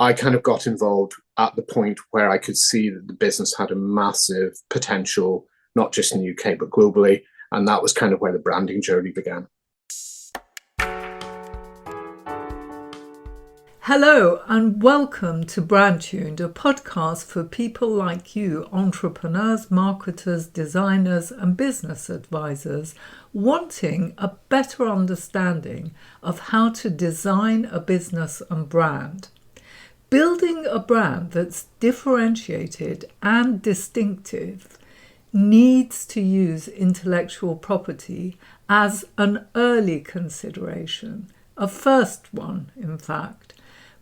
I kind of got involved at the point where I could see that the business had a massive potential, not just in the UK, but globally. And that was kind of where the branding journey began. Hello and welcome to Brand Tuned, a podcast for people like you, entrepreneurs, marketers, designers and business advisors wanting a better understanding of how to design a business and brand. Building a brand that's differentiated and distinctive needs to use intellectual property as an early consideration, a first one, in fact.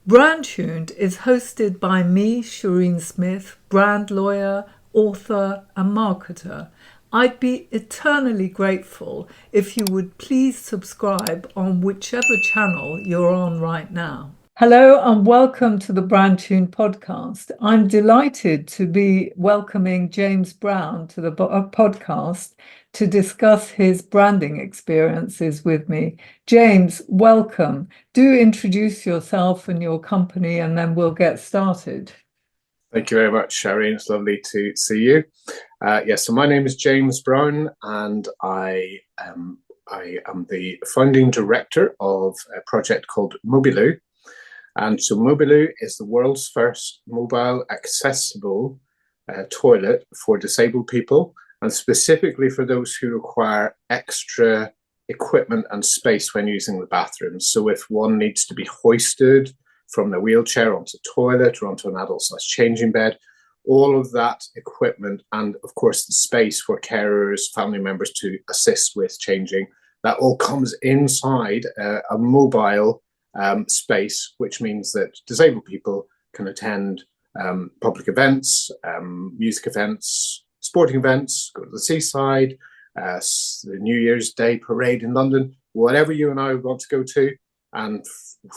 Brand Tuned is hosted by me, Shireen Smith, brand lawyer, author and marketer. I'd be eternally grateful if you would please subscribe on whichever channel you're on right now. Hello and welcome to the Brand Tuned podcast. I'm delighted to be welcoming James Brown to the podcast to discuss his branding experiences with me. James, welcome. Do introduce yourself and your company and then we'll get started. Thank you very much, Shireen. It's lovely to see you. So my name is James Brown and I am the founding director of a project called Mobiloo. And so Mobiloo is the world's first mobile accessible toilet for disabled people, and specifically for those who require extra equipment and space when using the bathrooms. So if one needs to be hoisted from the wheelchair onto a toilet or onto an adult-sized changing bed, all of that equipment and, of course, the space for carers, family members to assist with changing, that all comes inside a mobile space, which means that disabled people can attend public events, music events, sporting events, go to the seaside, the New Year's Day parade in London, whatever you and I want to go to, and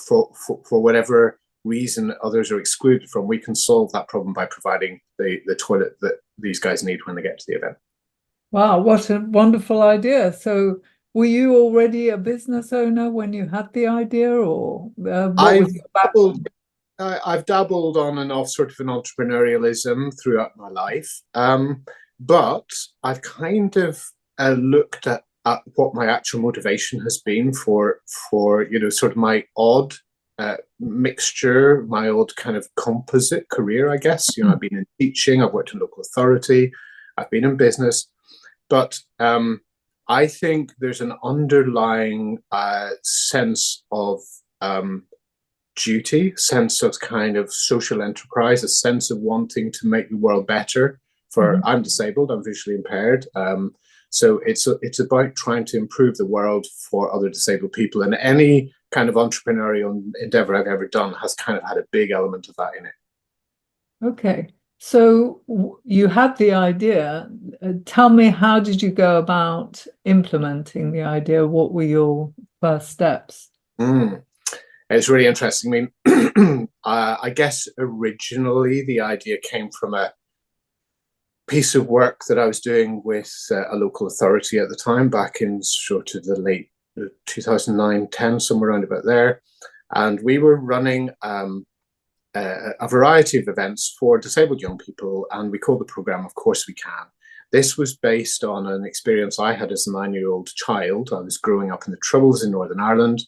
for whatever reason others are excluded from, we can solve that problem by providing the toilet that these guys need when they get to the event. Wow, what a wonderful idea. So were you already a business owner when you had the idea, or what was your background? I've dabbled on and off sort of an entrepreneurialism throughout my life, but I've kind of looked at what my actual motivation has been for sort of my odd mixture, my odd kind of composite career, I guess. I've been in teaching, I've worked in local authority, I've been in business, but I think there's an underlying sense of duty, sense of kind of social enterprise, a sense of wanting to make the world better. I'm disabled, I'm visually impaired. So it's about trying to improve the world for other disabled people. And any kind of entrepreneurial endeavor I've ever done has kind of had a big element of that in it. Okay. So you had the idea. Tell me, how did you go about implementing the idea? What were your first steps? It's really interesting. I mean, I guess originally the idea came from a piece of work that I was doing with a local authority at the time, back in sort of the late 2009-10, somewhere around about there. And we were running a variety of events for disabled young people, and we called the program Of Course We Can. This was based on an experience I had as a 9-year-old child. I was growing up in the Troubles in Northern Ireland.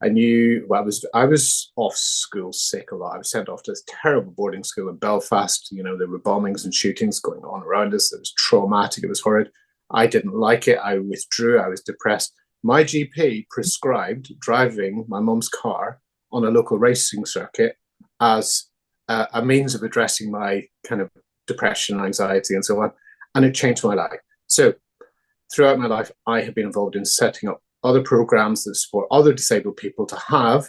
I was off school sick a lot. I was sent off to this terrible boarding school in Belfast. There were bombings and shootings going on around us. It was traumatic. It was horrid. I didn't like it. I withdrew. I was depressed. My GP prescribed driving my mum's car on a local racing circuit as a means of addressing my kind of depression, anxiety, and so on. And it changed my life. So throughout my life, I have been involved in setting up other programs that support other disabled people to have,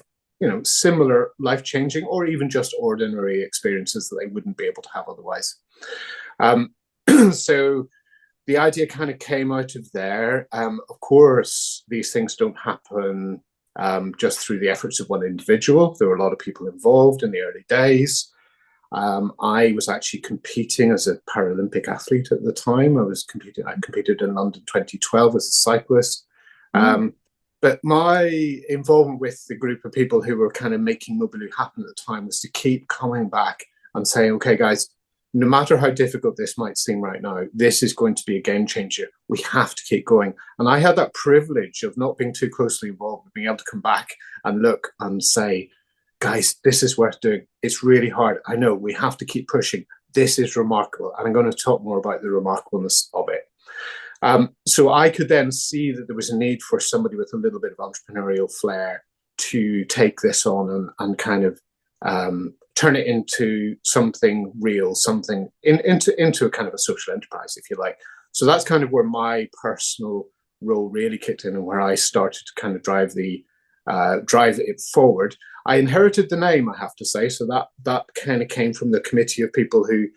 similar life-changing or even just ordinary experiences that they wouldn't be able to have otherwise. So the idea kind of came out of there. Of course, these things don't happen just through the efforts of one individual. There were a lot of people involved in the early days. I was actually competing as a Paralympic athlete at the time. I competed in London 2012 as a cyclist. But my involvement with the group of people who were kind of making Mobiloo happen at the time was to keep coming back and saying, okay, guys, no matter how difficult this might seem right now, this is going to be a game changer. We have to keep going. And I had that privilege of not being too closely involved, but being able to come back and look and say, guys, this is worth doing. It's really hard. I know we have to keep pushing. This is remarkable. And I'm going to talk more about the remarkableness of it. So I could then see that there was a need for somebody with a little bit of entrepreneurial flair to take this on and kind of turn it into something real, something into a kind of a social enterprise, if you like. So that's kind of where my personal role really kicked in and where I started to kind of drive it forward. I inherited the name, I have to say, so that kind of came from the committee of people who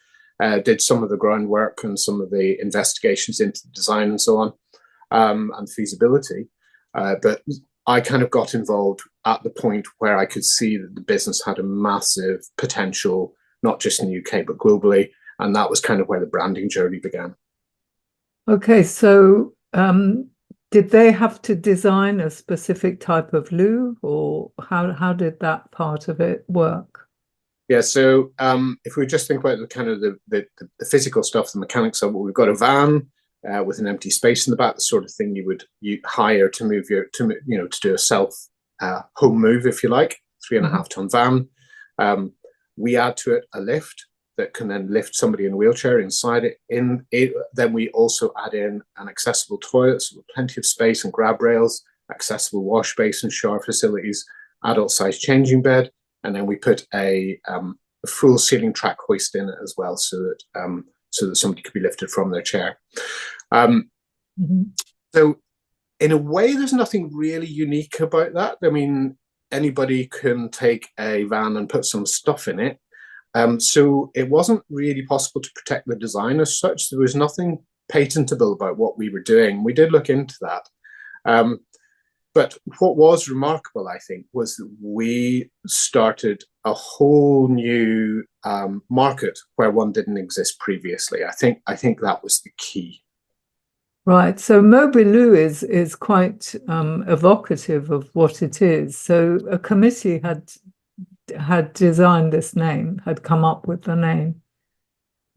did some of the groundwork and some of the investigations into the design and so on, and feasibility. But I kind of got involved at the point where I could see that the business had a massive potential, not just in the UK, but globally. And that was kind of where the branding journey began. Okay, so did they have to design a specific type of loo, or how did that part of it work? Yeah, so if we just think about the kind of the physical stuff, the mechanics of it, we've got a van with an empty space in the back, the sort of thing you hire to move to do a self home move, if you like, 3.5 ton van. We add to it a lift that can then lift somebody in a wheelchair inside it. Then we also add in an accessible toilet, so plenty of space and grab rails, accessible wash basin, shower facilities, adult size changing bed. And then we put a full ceiling track hoist in it as well, so that somebody could be lifted from their chair. So in a way, there's nothing really unique about that. I mean, anybody can take a van and put some stuff in it. So it wasn't really possible to protect the design as such. There was nothing patentable about what we were doing. We did look into that. But what was remarkable, I think, was that we started a whole new market where one didn't exist previously. I think that was the key. Right. So Mobiloo is quite evocative of what it is. So a committee had designed this name, had come up with the name.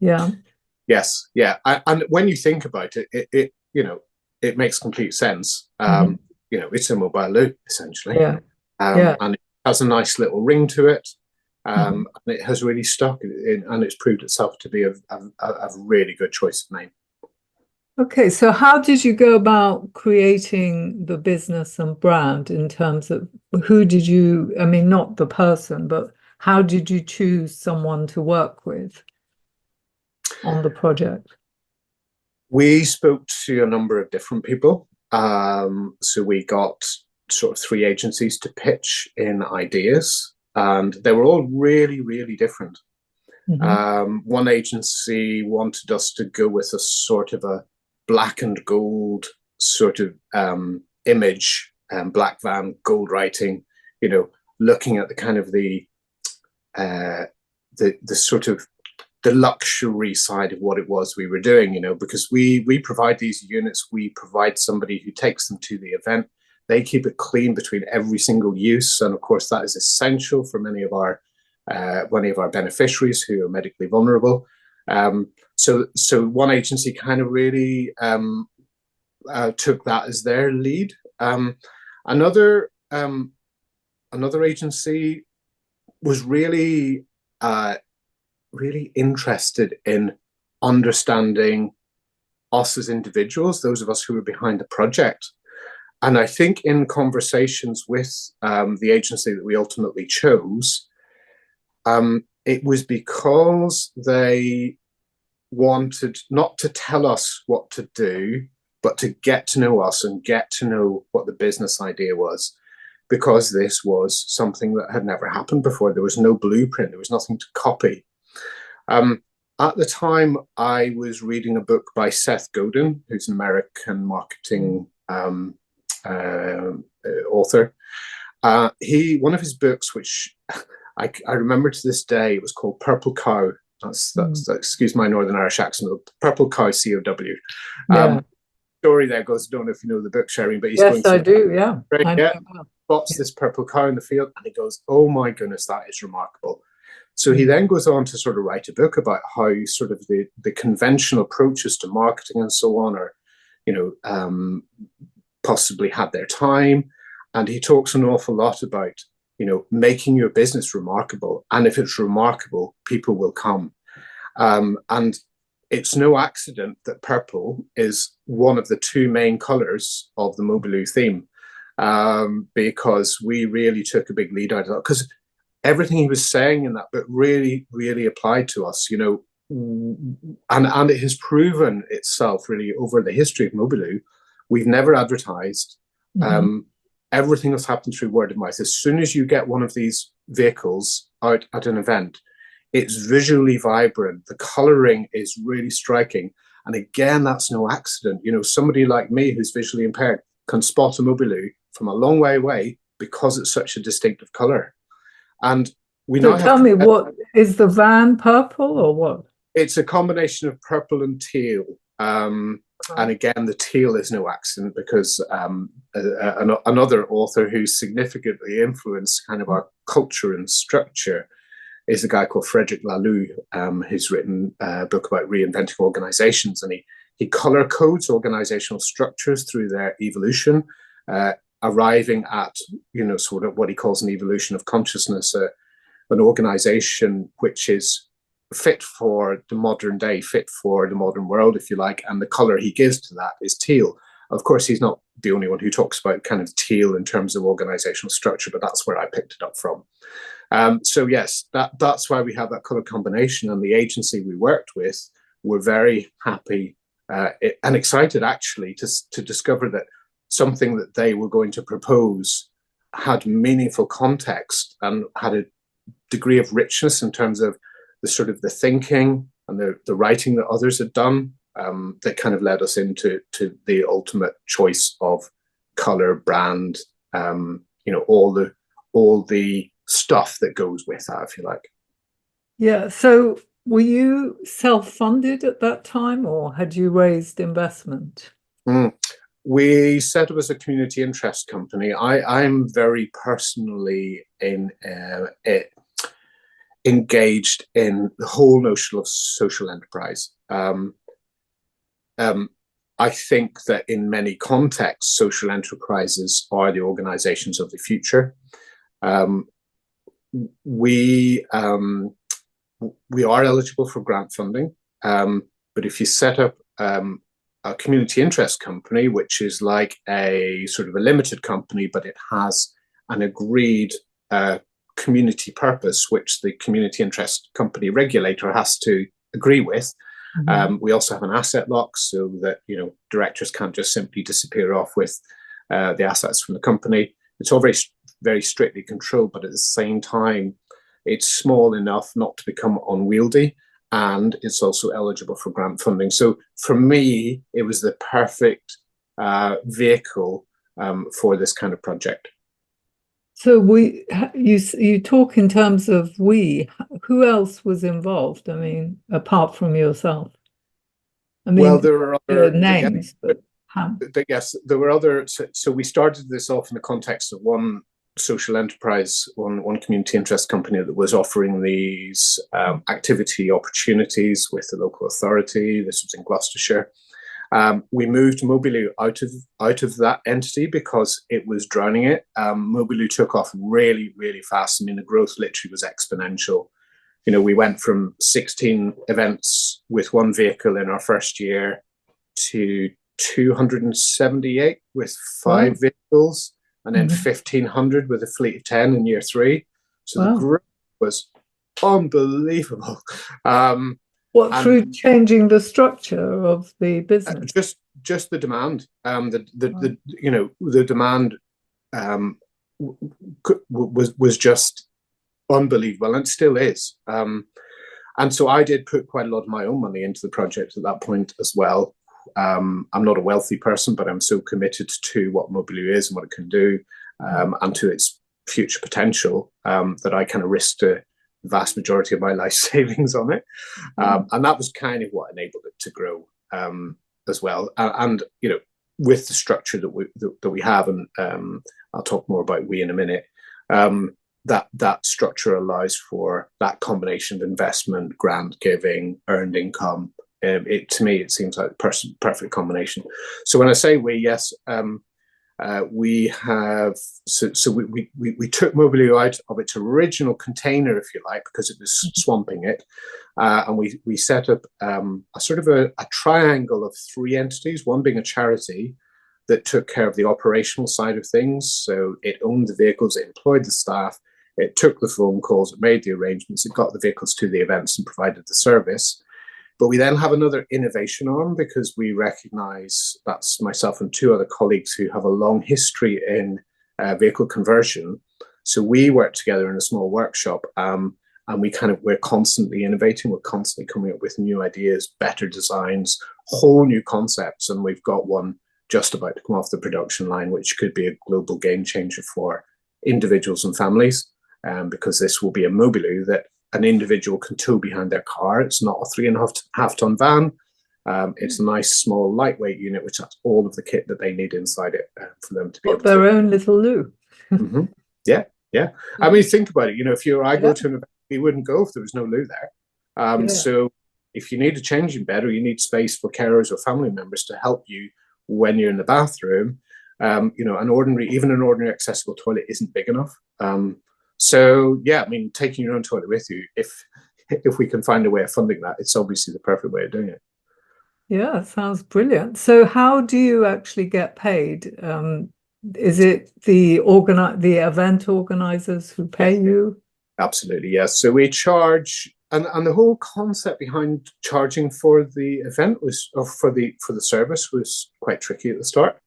Yeah. Yes. Yeah. And when you think about it, it makes complete sense. It's a Mobiloo, essentially. Yeah. And it has a nice little ring to it. And it has really stuck and it's proved itself to be a really good choice of name. Okay, so how did you go about creating the business and brand in terms of not the person, but how did you choose someone to work with on the project? We spoke to a number of different people. So we got sort of 3 agencies to pitch in ideas, and they were all really, really different. One agency wanted us to go with a sort of a black and gold sort of image, black van, gold writing, looking at the kind of the sort of the luxury side of what it was we were doing, because we provide these units, we provide somebody who takes them to the event. They keep it clean between every single use. And of course, that is essential for many of our beneficiaries who are medically vulnerable. So one agency kind of really took that as their lead. Another agency was really interested in understanding us as individuals, those of us who were behind the project. And I think in conversations with the agency that we ultimately chose, it was because they wanted not to tell us what to do, but to get to know us and get to know what the business idea was, because this was something that had never happened before. There was no blueprint. There was nothing to copy. At the time, I was reading a book by Seth Godin, who's an American marketing author. One of his books, which I remember to this day, it was called Purple Cow. That's excuse my Northern Irish accent. Purple Cow, COW. story there goes, I don't know if you know the book, Sherry, but he's Yes, going I through, do. Yeah, right, I yeah, know. Well. spots Yeah. this purple cow in the field, and he goes, oh my goodness, that is remarkable. So he Mm. then goes on to sort of write a book about how sort of the conventional approaches to marketing and so on are, possibly had their time. And he talks an awful lot about, making your business remarkable. And if it's remarkable, people will come. And it's no accident that purple is one of the two main colors of the Mobiloo theme, because we really took a big lead out of that. Because everything he was saying in that book really, really applied to us, and it has proven itself really over the history of Mobiloo. We've never advertised. Mm-hmm. Everything has happened through word of mouth. As soon as you get one of these vehicles out at an event, it's visually vibrant. The coloring is really striking. And again, that's no accident. Somebody like me who's visually impaired can spot a Mobiloo from a long way away because it's such a distinctive color. And we So now tell have, me, what is the van, purple or what? it's a combination of purple and teal. And again, the teal is no accident because another author who's significantly influenced kind of our culture and structure is a guy called Frederick Laloux, who's written a book about reinventing organizations. And he color codes organizational structures through their evolution, arriving at, sort of what he calls an evolution of consciousness, an organization which is fit for the modern day, fit for the modern world, if you like. And the color he gives to that is teal. Of course, he's not the only one who talks about kind of teal in terms of organizational structure, but that's where I picked it up from. So yes, that's why we have that color combination. And the agency we worked with were very happy and excited, actually, to discover that something that they were going to propose had meaningful context and had a degree of richness in terms of the sort of the thinking and the writing that others had done, that kind of led us into the ultimate choice of color, brand, all the stuff that goes with that, if you like. Yeah. So were you self-funded at that time, or had you raised investment? We set up as a community interest company. I'm very personally engaged in the whole notion of social enterprise. I think that in many contexts, social enterprises are the organizations of the future. We are eligible for grant funding, but if you set up a community interest company, which is like a sort of a limited company, but it has an agreed community purpose, which the community interest company regulator has to agree with. Mm-hmm. We also have an asset lock so that, directors can't just simply disappear off with the assets from the company. It's all very, very strictly controlled, but at the same time, it's small enough not to become unwieldy, and it's also eligible for grant funding. So for me, it was the perfect vehicle for this kind of project. So you talk in terms of we. Who else was involved? I mean, apart from yourself. I mean, well, there are other names, but yes, there were other. So we started this off in the context of one social enterprise, one community interest company that was offering these activity opportunities with the local authority. This was in Gloucestershire. We moved Mobiloo out of that entity because it was drowning it. Mobiloo took off really, really fast. I mean, the growth literally was exponential. We went from 16 events with one vehicle in our first year to 278 with 5 vehicles, and then 1,500 with a fleet of 10 in year 3. So the growth was unbelievable. Through changing the structure of the business? Just the demand. The demand was just unbelievable, and it still is. And so I did put quite a lot of my own money into the project at that point as well. I'm not a wealthy person, but I'm so committed to what Mobiloo is and what it can do, and to its future potential, that I kind of risked a vast majority of my life savings on it. And that was kind of what enabled it to grow as well. And with the structure that we have, and I'll talk more about we in a minute. That structure allows for that combination of investment, grant giving, earned income. To me, it seems like the perfect combination. So when I say we, yes, we have. So we took Mobiloo out of its original container, if you like, because it was swamping it, and we set up a sort of a triangle of three entities. One being a charity that took care of the operational side of things. So it owned the vehicles, it employed the staff, it took the phone calls, it made the arrangements, it got the vehicles to the events and provided the service. But we then have another innovation arm, because we recognize, that's myself and two other colleagues who have a long history in vehicle conversion. So we work together in a small workshop, and we're constantly innovating. We're constantly coming up with new ideas, better designs, whole new concepts. And we've got one just about to come off the production line, which could be a global game changer for individuals and families, because this will be a Mobiloo that an individual can tow behind their car. It's not a 3.5 ton van. It's a nice, small, lightweight unit, which has all of the kit that they need inside it for them to be able their to. own little loo. Yeah. I mean, think about it. If I go to an event, we wouldn't go if there was no loo there. So if you need a changing bed, or you need space for carers or family members to help you when you're in the bathroom, an ordinary accessible toilet isn't big enough. So yeah, I mean, taking your own toilet with you, if we can find a way of funding that, it's obviously the perfect way of doing it. Yeah, sounds brilliant. So how do you actually get paid? Is it the event organizers who pay you? Absolutely, yes. So we charge, and the whole concept behind charging for the event for the service was quite tricky at the start,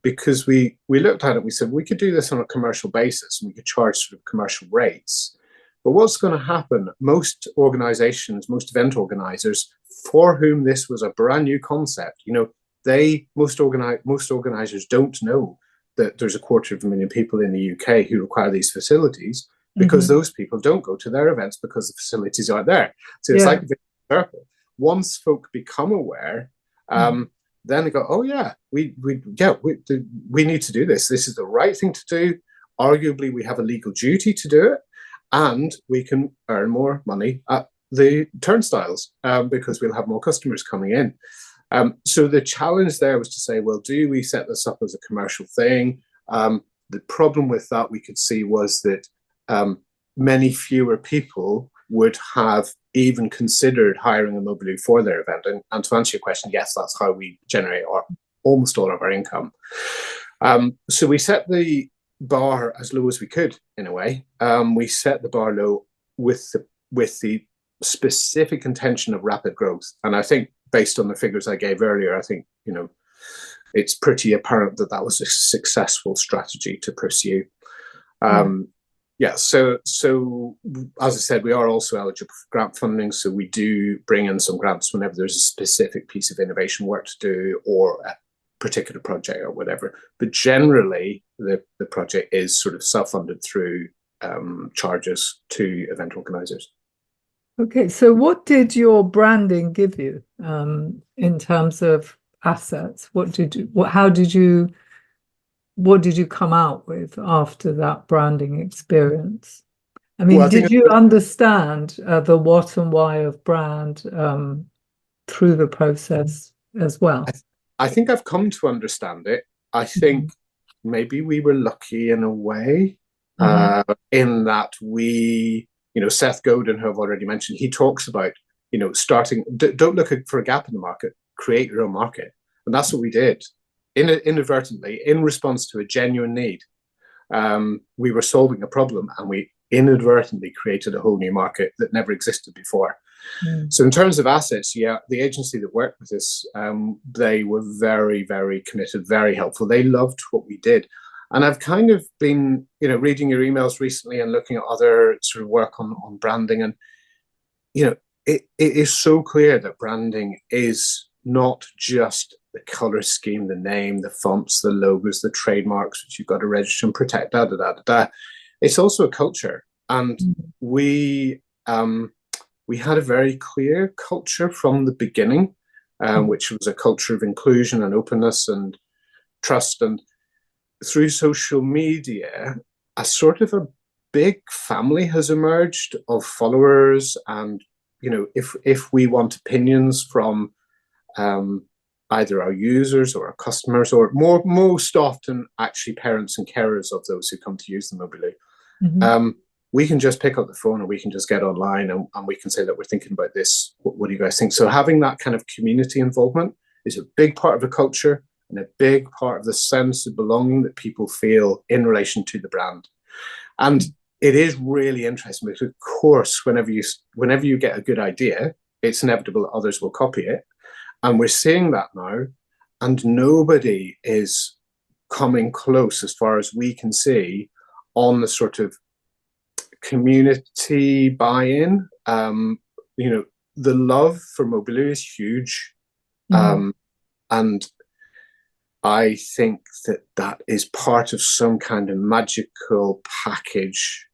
because we looked at it, we said we could do this on a commercial basis and we could charge sort of commercial rates. But what's going to happen, most organizations, most event organizers for whom this was a brand new concept, most organizers don't know that there's 250,000 people in the UK who require these facilities, because those people don't go to their events because the facilities aren't there. So it's like a big circle. Once folk become aware, then they go, oh yeah, we need to do this. This is the right thing to do. Arguably, we have a legal duty to do it, and we can earn more money at the turnstiles, because we'll have more customers coming in. So the challenge there was to say, well, do we set this up as a commercial thing? The problem with that we could see was that many fewer people would have even considered hiring a Mobiloo for their event. And to answer your question, yes, that's how we generate almost all of our income. So we set the bar as low as we could, in a way. We set the bar low with the specific intention of rapid growth. And I think, based on the figures I gave earlier, I think, it's pretty apparent that was a successful strategy to pursue. So as I said, we are also eligible for grant funding. So we do bring in some grants whenever there's a specific piece of innovation work to do, or a particular project or whatever. But generally, the project is sort of self-funded through charges to event organisers. Okay, so what did your branding give you in terms of assets? What did you come out with after that branding experience? I mean, did you understand the what and why of brand through the process as well? I think I've come to understand it. I think maybe we were lucky in a way, in that we, Seth Godin, who I've already mentioned, he talks about, starting, don't look for a gap in the market, create your own market. And that's what we did. Inadvertently, in response to a genuine need, we were solving a problem, and we inadvertently created a whole new market that never existed before. So in terms of assets, the agency that worked with us, they were very, very committed, very helpful. They loved what we did. And I've kind of been, reading your emails recently and looking at other sort of work on branding. And, it is so clear that branding is not just the color scheme, the name, the fonts, the logos, the trademarks, which you've got to register and protect, It's also a culture. And we had a very clear culture from the beginning, which was a culture of inclusion and openness. And, trust. And through social media, a sort of a big family has emerged of followers. And, if we want opinions from either our users or our customers, or most often actually parents and carers of those who come to use the Mobiloo, we can just pick up the phone and we can just get online and we can say that we're thinking about this. What do you guys think? So having that kind of community involvement is a big part of the culture and a big part of the sense of belonging that people feel in relation to the brand. And it is really interesting because, of course, whenever you get a good idea, it's inevitable that others will copy it. And we're seeing that now, and nobody is coming close, as far as we can see, on the sort of community buy-in. The love for Mobiloo is huge. And I think that is part of some kind of magical package,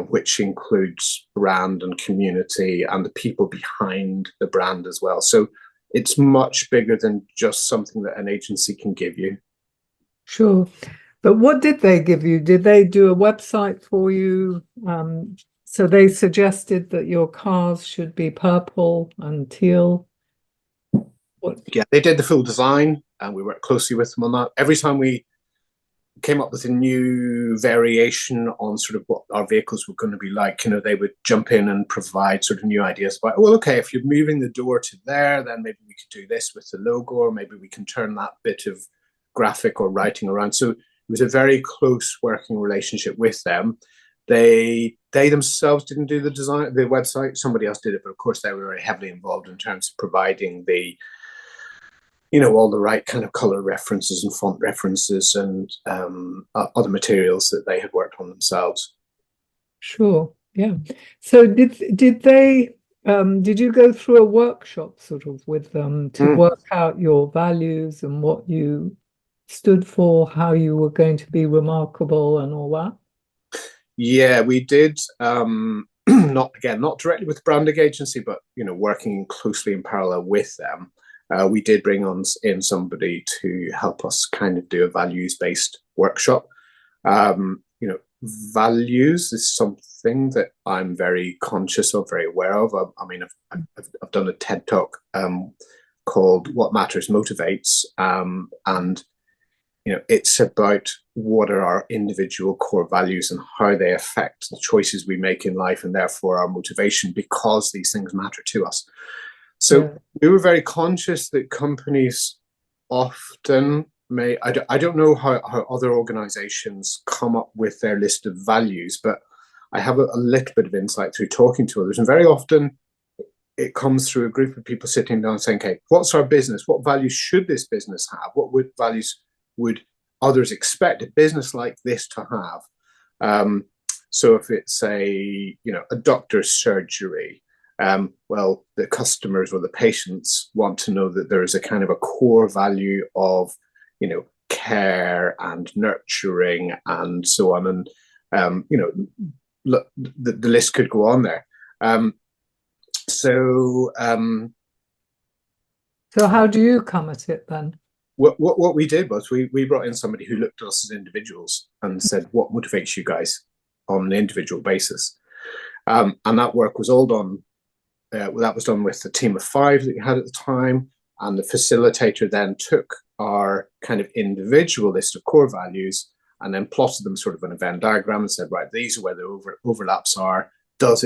which includes brand and community and the people behind the brand as well. So it's much bigger than just something that an agency can give you. Sure. But what did they give you? Did they do a website for you? So they suggested that your cars should be purple and teal. Yeah, they did the full design and we worked closely with them on that. Every time we came up with a new variation on sort of what our vehicles were going to be like, they would jump in and provide sort of new ideas about, well, okay, if you're moving the door to there, then maybe we could do this with the logo, or maybe we can turn that bit of graphic or writing around. So it was a very close working relationship with them. They themselves didn't do the design, the website. Somebody else did it, but of course they were very heavily involved in terms of providing the, all the right kind of color references and font references and other materials that they had worked on themselves. Sure. Yeah. So did you go through a workshop sort of with them to work out your values and what you stood for, how you were going to be remarkable and all that? Yeah, we did. Not directly with the branding agency, but working closely in parallel with them. We did bring in somebody to help us kind of do a values-based workshop. Values is something that I'm very conscious of, very aware of. I've done a TED talk called "What Matters Motivates," and it's about what are our individual core values and how they affect the choices we make in life, and therefore our motivation, because these things matter to us. So we were very conscious that companies often I don't know how other organizations come up with their list of values, but I have a little bit of insight through talking to others. And very often it comes through a group of people sitting down saying, okay, what's our business? What values should this business have? What values would others expect a business like this to have? So if it's a doctor's surgery, well, the customers or the patients want to know that there is a kind of a core value of, care and nurturing and so on. And, the list could go on there. So how do you come at it then? What we did was we brought in somebody who looked at us as individuals and said, what motivates you guys on an individual basis? And that work was all done. That was done with the team of 5 that we had at the time. And the facilitator then took our kind of individual list of core values and then plotted them sort of in a Venn diagram and said, right, these are where the overlaps are. Does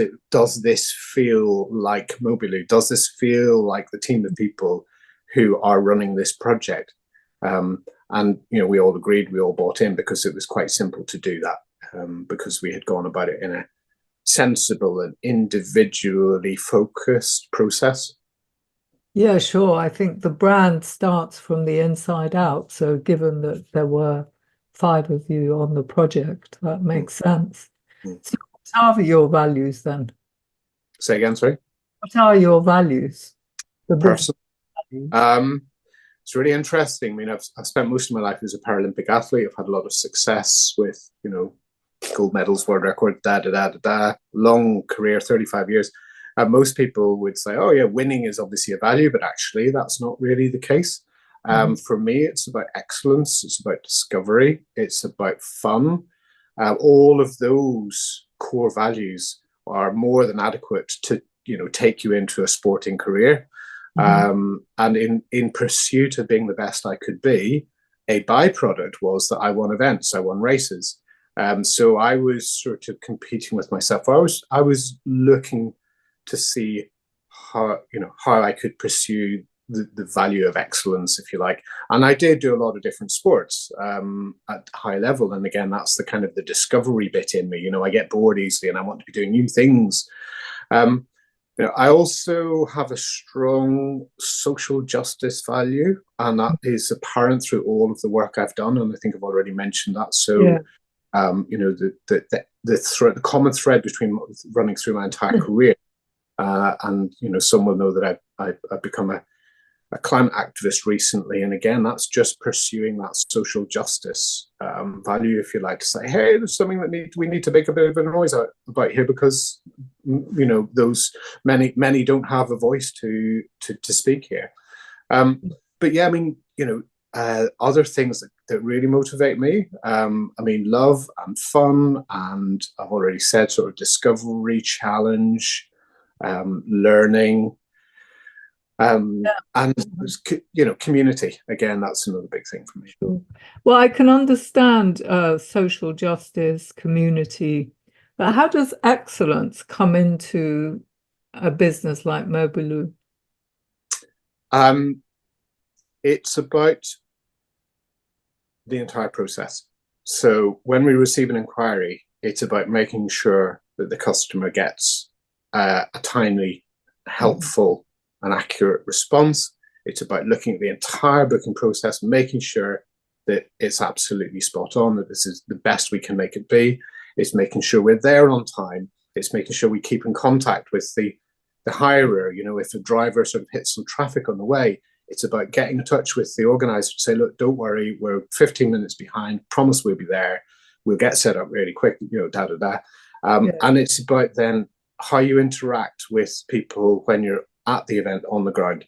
this feel like Mobiloo? Does this feel like the team of people who are running this project? And we all agreed, we all bought in, because it was quite simple to do that, because we had gone about it in a sensible and individually focused process. Yeah, sure. I think the brand starts from the inside out. So given that there were 5 of you on the project, that makes sense. So what are your values then? Say again, sorry? What are your values? Personal. It's really interesting. I mean, I've spent most of my life as a Paralympic athlete. I've had a lot of success with, gold medals, world record, long career, 35 years. Most people would say, oh yeah, winning is obviously a value, but actually that's not really the case. For me, it's about excellence. It's about discovery. It's about fun. All of those core values are more than adequate to, take you into a sporting career. And in pursuit of being the best I could be, a byproduct was that I won events, I won races. So I was sort of competing with myself. I was looking to see how I could pursue the value of excellence, if you like. And I did do a lot of different sports at high level. And again, that's the kind of the discovery bit in me. I get bored easily and I want to be doing new things. I also have a strong social justice value, and that is apparent through all of the work I've done. And I think I've already mentioned that. So, the common thread between running through my entire career, and some will know that I've become a climate activist recently, and again, that's just pursuing that social justice value, if you like, to say, hey, there's something that we need to make a bit of a noise about here, because those many don't have a voice to speak here. But yeah, I mean, other things that really motivate me, love and fun, and I've already said sort of discovery, challenge, learning. And community, again, that's another big thing for me. Sure. Well, I can understand social justice, community, but how does excellence come into a business like Mobiloo? It's about the entire process. So when we receive an inquiry, it's about making sure that the customer gets a timely, helpful, an accurate response. It's about looking at the entire booking process, making sure that it's absolutely spot on, that this is the best we can make it be. It's making sure we're there on time. It's making sure we keep in contact with the hirer. If a driver sort of hits some traffic on the way, it's about getting in touch with the organizer to say, look, don't worry, we're 15 minutes behind, promise we'll be there. We'll get set up really quick, And it's about then how you interact with people when you're at the event on the ground.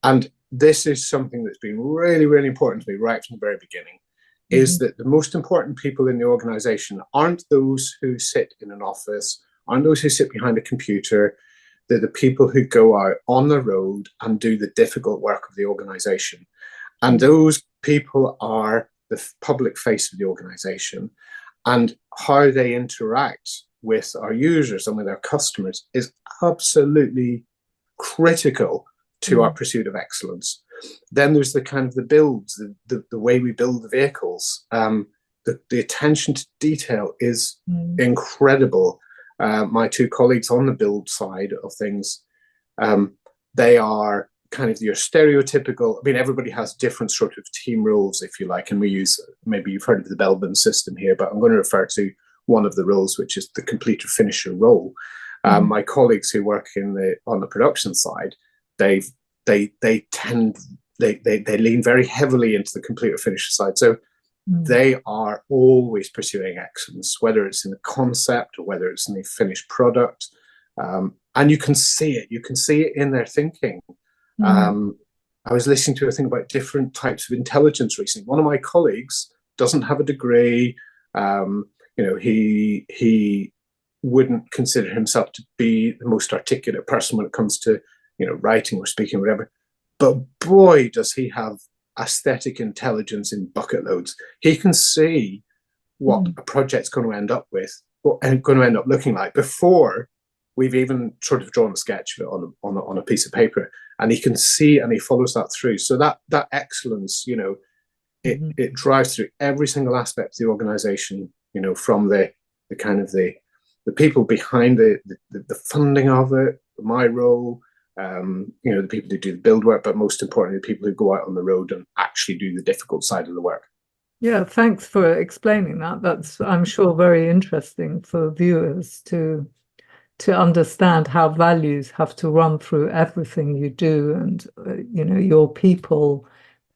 And this is something that's been really, really important to me right from the very beginning, is that the most important people in the organization aren't those who sit in an office, aren't those who sit behind a computer. They're the people who go out on the road and do the difficult work of the organization. And those people are the public face of the organization. And how they interact with our users and with our customers is absolutely critical to our pursuit of excellence. Then there's the kind of the builds, the way we build the vehicles. The attention to detail is incredible. My two colleagues on the build side of things, they are kind of your stereotypical, everybody has different sort of team roles, if you like, and we use, maybe you've heard of the Belbin system here, but I'm going to refer to one of the roles, which is the completer finisher role. My colleagues who work on the production side, they lean very heavily into the completer finisher side. So they are always pursuing excellence, whether it's in the concept or whether it's in the finished product. And you can see it. You can see it in their thinking. I was listening to a thing about different types of intelligence recently. One of my colleagues doesn't have a degree. He wouldn't consider himself to be the most articulate person when it comes to, writing or speaking or whatever. But boy, does he have aesthetic intelligence in bucket loads. He can see what a project's going to end up with, what it's going to end up looking like before we've even sort of drawn a sketch of it on a piece of paper. And he can see and he follows that through. So that excellence, it drives through every single aspect of the organization, from the kind of the people behind the funding of it, my role, the people who do the build work, but most importantly, the people who go out on the road and actually do the difficult side of the work. Yeah, thanks for explaining that. That's, I'm sure, very interesting for viewers to understand how values have to run through everything you do, and your people,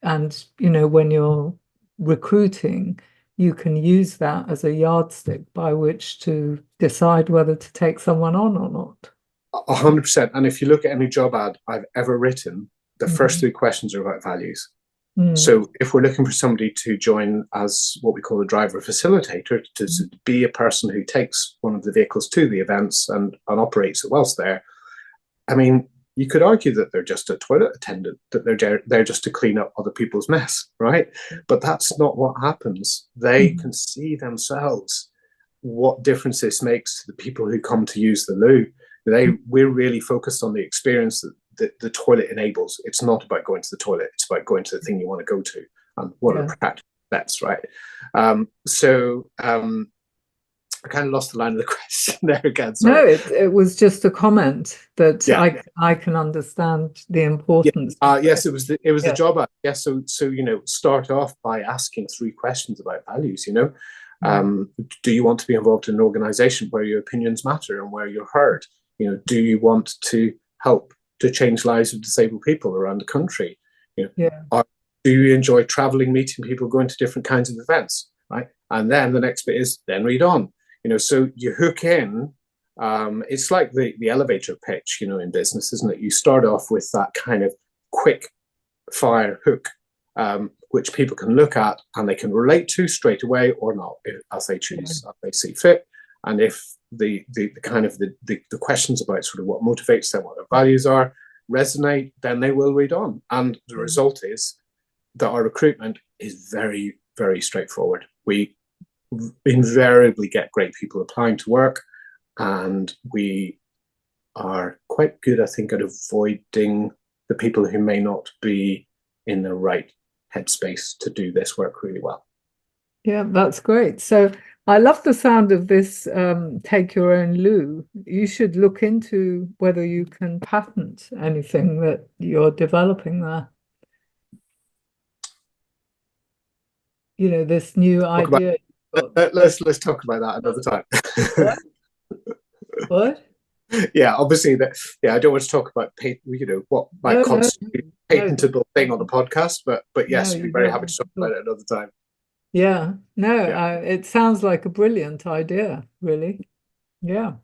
and when you're recruiting, you can use that as a yardstick by which to decide whether to take someone on or not. 100%. And if you look at any job ad I've ever written, the first three questions are about values. So if we're looking for somebody to join as what we call a driver facilitator, to be a person who takes one of the vehicles to the events and operates it whilst there, I mean, you could argue that they're just a toilet attendant, that they're there just to clean up other people's mess, right? But that's not what happens. They can see themselves what difference this makes to the people who come to use the loo. We're really focused on the experience that the toilet enables. It's not about going to the toilet. It's about going to the thing you want to go to. And what are practical steps, right? I kind of lost the line of the question there again. Sorry. No, it was just a comment that I can understand the importance. Yes, it was the job. Yes, so start off by asking 3 questions about values. Do you want to be involved in an organisation where your opinions matter and where you're heard? Do you want to help to change lives of disabled people around the country? Or do you enjoy traveling, meeting people, going to different kinds of events? Right, and then the next bit is then read on. So you hook in. It's like the elevator pitch, in business, isn't it? You start off with that kind of quick fire hook, which people can look at and they can relate to straight away or not, as they choose, as they see fit. And if the kind of the questions about sort of what motivates them, what their values are, resonate, then they will read on. And the result is that our recruitment is very, very straightforward. We invariably get great people applying to work, and we are quite good, I think, at avoiding the people who may not be in the right headspace to do this work really well. Yeah, that's great. So I love the sound of this take your own loo. You should look into whether you can patent anything that you're developing there. This new idea. Let's talk about that another time. What? Yeah, obviously I don't want to talk about what might constitute a patentable thing on a podcast, but yes, we'd be very happy to talk about it another time. Yeah, it sounds like a brilliant idea, really. Yeah,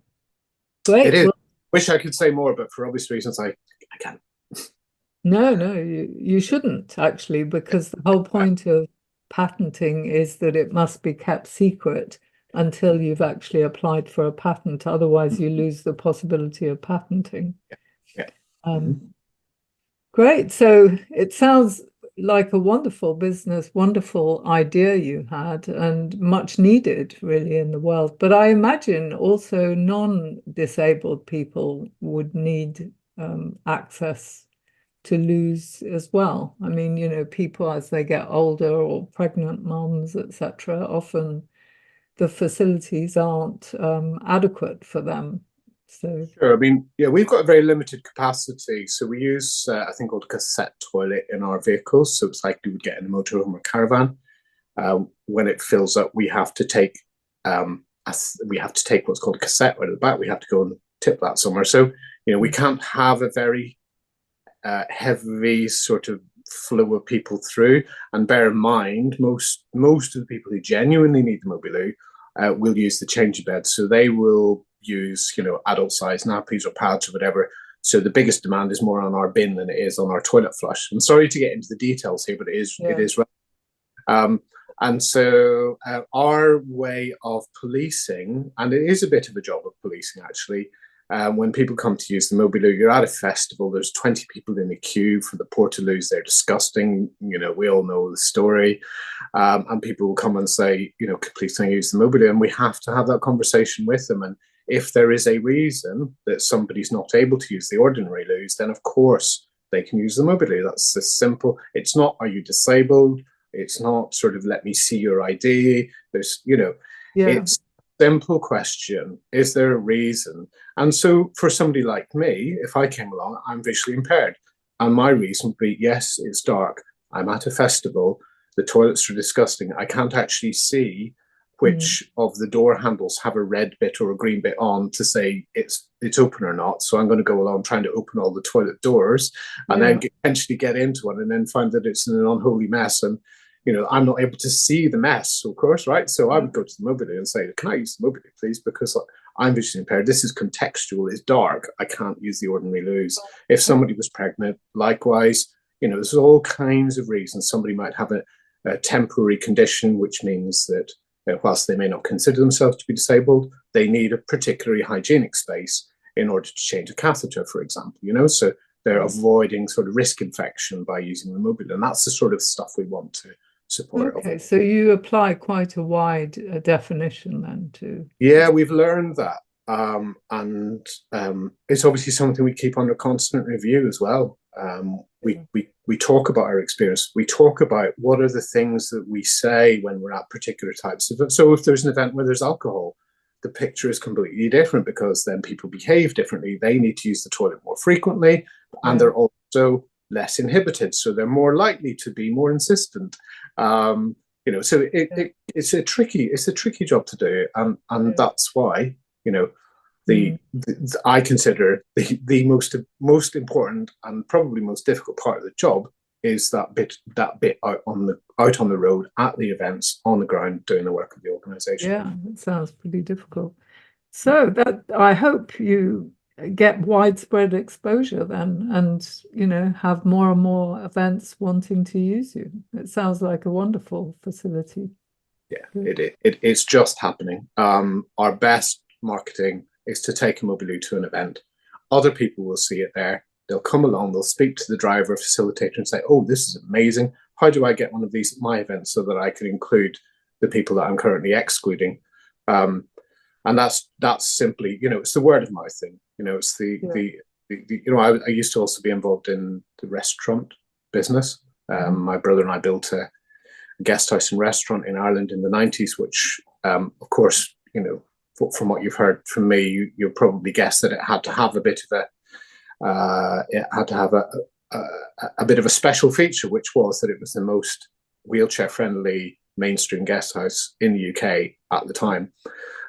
great. It is. Wish I could say more, but for obvious reasons, I can't. No, you shouldn't actually, because the whole point of patenting is that it must be kept secret until you've actually applied for a patent. Otherwise, you lose the possibility of patenting. Great. So it sounds like a wonderful business, wonderful idea you had, and much needed really in the world. But I imagine also non-disabled people would need access to lose as well. I mean, people as they get older, or pregnant mums, etc., often the facilities aren't adequate for them. So sure. I mean, we've got a very limited capacity, so we use a thing called a cassette toilet in our vehicles. So it's like you would get in a motorhome or caravan. When it fills up, we have to take what's called a cassette out of the back. We have to go and tip that somewhere. So we can't have a very heavy sort of flow of people through. And bear in mind, most of the people who genuinely need the Mobiloo will use the change bed. So they will use adult size nappies or pads or whatever. So the biggest demand is more on our bin than it is on our toilet flush. I'm sorry to get into the details here, but it is right. And so our way of policing, and it is a bit of a job of policing actually, when people come to use the Mobiloo, you're at a festival, there's 20 people in the queue for the Portaloos, they're disgusting, we all know the story, and people will come and say, please don't use the Mobiloo, and we have to have that conversation with them. And if there is a reason that somebody's not able to use the ordinary loos, then of course they can use the Mobiloo. That's the simple. It's not, are you disabled? It's not sort of, let me see your ID. There's, it's simple question. Is there a reason? And so for somebody like me, if I came along, I'm visually impaired. And my reason would be, yes, it's dark. I'm at a festival. The toilets are disgusting. I can't actually see which of the door handles have a red bit or a green bit on to say it's open or not. So I'm going to go along trying to open all the toilet doors and then eventually get into one and then find that it's in an unholy mess. And I'm not able to see the mess, of course, right? So I would go to the Mobiloo and say, can I use the Mobiloo, please? Because I'm visually impaired. This is contextual. It's dark. I can't use the ordinary loos. If somebody was pregnant, likewise, there's all kinds of reasons. Somebody might have a temporary condition, which means that whilst they may not consider themselves to be disabled, they need a particularly hygienic space in order to change a catheter, for example, so they're avoiding sort of risk infection by using the Mobiloo. And that's the sort of stuff we want to support. Okay, so you apply quite a wide definition then to... Yeah, we've learned that. And it's obviously something we keep under constant review as well. We talk about our experience. We talk about what are the things that we say when we're at particular types of events. So if there's an event where there's alcohol, the picture is completely different because then people behave differently. They need to use the toilet more frequently, and they're also less inhibited, so they're more likely to be more insistent. So it's a tricky job to do, and that's why I consider the most important and probably most difficult part of the job is that bit out on the road, at the events, on the ground, doing the work of the organisation. Yeah, it sounds pretty difficult. So that I hope you get widespread exposure then, and have more and more events wanting to use you. It sounds like a wonderful facility. Yeah, it's just happening. Our best marketing is to take a Mobiloo to an event. Other people will see it there. They'll come along, they'll speak to the driver, facilitator, and say, "Oh, this is amazing. How do I get one of these at my event so that I can include the people that I'm currently excluding?" And that's simply, it's the word of mouth thing. It's I used to also be involved in the restaurant business. My brother and I built a guest house and restaurant in Ireland in the 90s, which, of course, from what you've heard from me, you'll probably guess that it had to have a bit of a special feature, which was that it was the most wheelchair-friendly mainstream guest house in the UK at the time.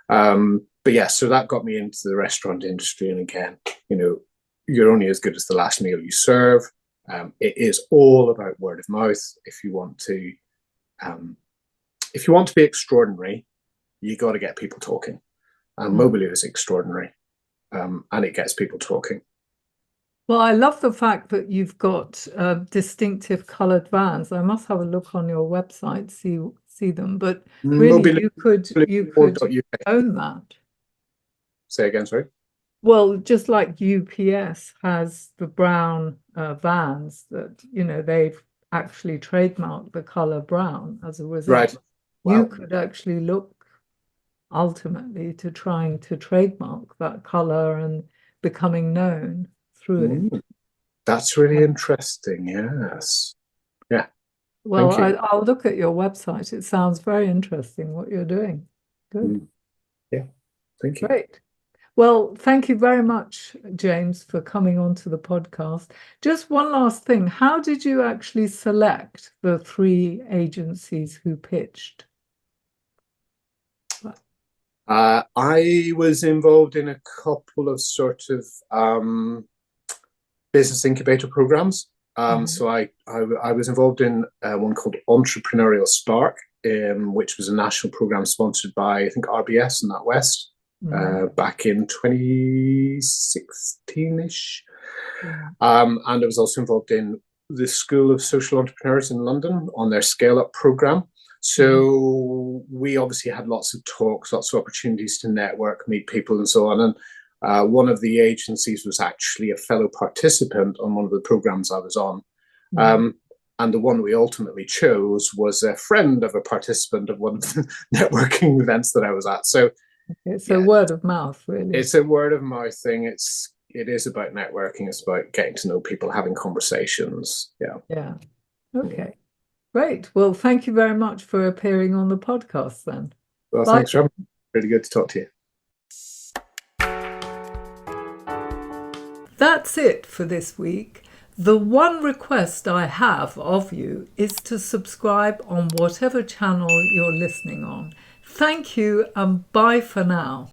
But yeah, so that got me into the restaurant industry. And again, you're only as good as the last meal you serve. It is all about word of mouth. If you want to be extraordinary, you got to get people talking. And Mobiloo is extraordinary, and it gets people talking. Well, I love the fact that you've got distinctive coloured vans. I must have a look on your website, see them. But really, Mobiloo, you could own that. Say again, sorry. Well, just like UPS has the brown vans that they've actually trademarked the colour brown as a result. Right. Wow. You could actually look ultimately to trying to trademark that colour and becoming known through it. That's really interesting. Yes. Yeah. Well, I'll look at your website. It sounds very interesting what you're doing. Good. Yeah. Thank you. Great. Well, thank you very much, James, for coming on to the podcast. Just one last thing. How did you actually select the 3 agencies who pitched? I was involved in a couple of sort of business incubator programs. So I was involved in one called Entrepreneurial Spark, which was a national program sponsored by, I think, RBS and NatWest back in 2016-ish. And I was also involved in the School of Social Entrepreneurs in London on their Scale Up program. So we obviously had lots of talks, lots of opportunities to network, meet people and so on. And one of the agencies was actually a fellow participant on one of the programs I was on. And the one we ultimately chose was a friend of a participant of one of the networking events that I was at. So it's a word of mouth, really. It's a word of mouth thing. It is about networking. It's about getting to know people, having conversations. Yeah. Okay. Great. Well, thank you very much for appearing on the podcast then. Well, thanks, Rob. Really good to talk to you. That's it for this week. The one request I have of you is to subscribe on whatever channel you're listening on. Thank you and bye for now.